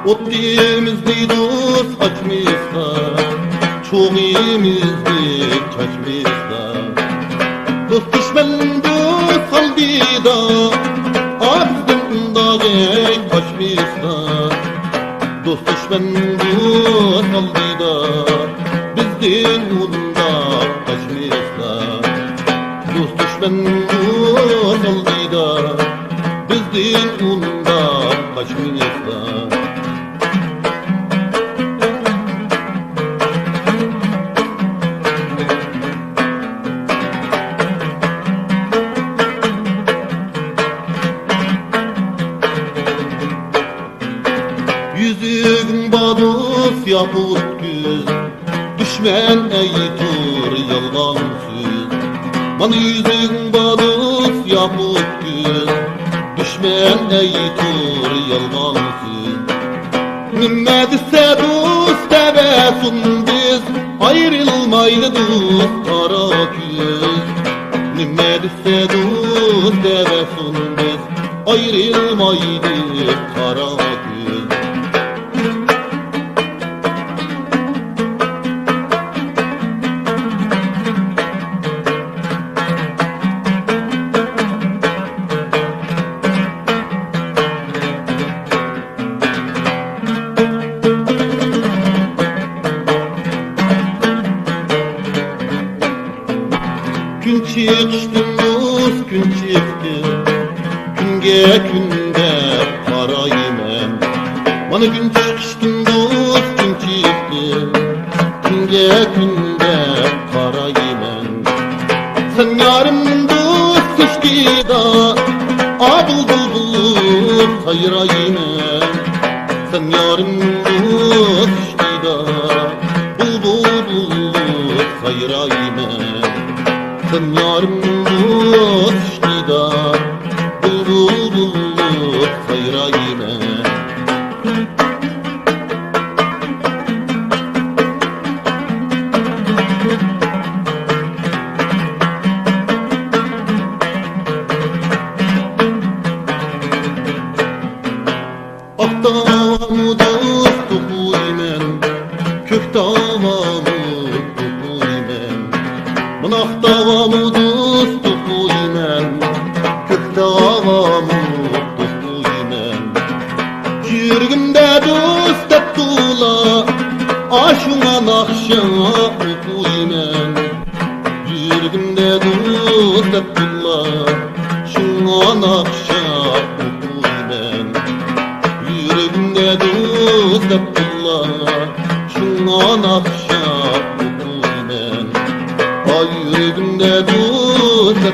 Ottimizdi dost kaçmızda, çoğimizdi kaçmızda. Dost düşman dost kaldida, bizden dağı kaçmızda. Dost düşman dost kaldida, bizden unda kaçmızda. Dost düşman dost kaldida, bizden unda kaçmızda. Yüzüğün badus yapıp güz, düşmen eytur yalgan söz. Bana yüzüğün badus yapıp güz, düşmen eytur yalgan söz. Nimme dese dost debesun biz, ayrılmaydı dost kara küz. Nimme dese dost debesun biz, ayrılmaydı kara küz. Gün çıktı dost gün çıktı, günge günde karayımem. Bana gün çıktı dost gün çıktı, günge günde karayımem. Sen yarım dost kışkıda, abul bulbul sayrayımem. Sen yarım dost kışkıda, bulbul bulbul sayrayımem. Sen yarım dost da bulbul bulbul sayrayime. Ah davamı dost okuymen, kök davamı okuymen. Mınaq davamı dost okuymen, kök davamı okuymen. Yürgümde dost Abdullah, aşuna nakşa okuymen. Yürgümde dost Abdullah, şuna nakşa okuymen. Yürgümde dost Abdullah, şuna nakşa okuymen. Yüreğimde dost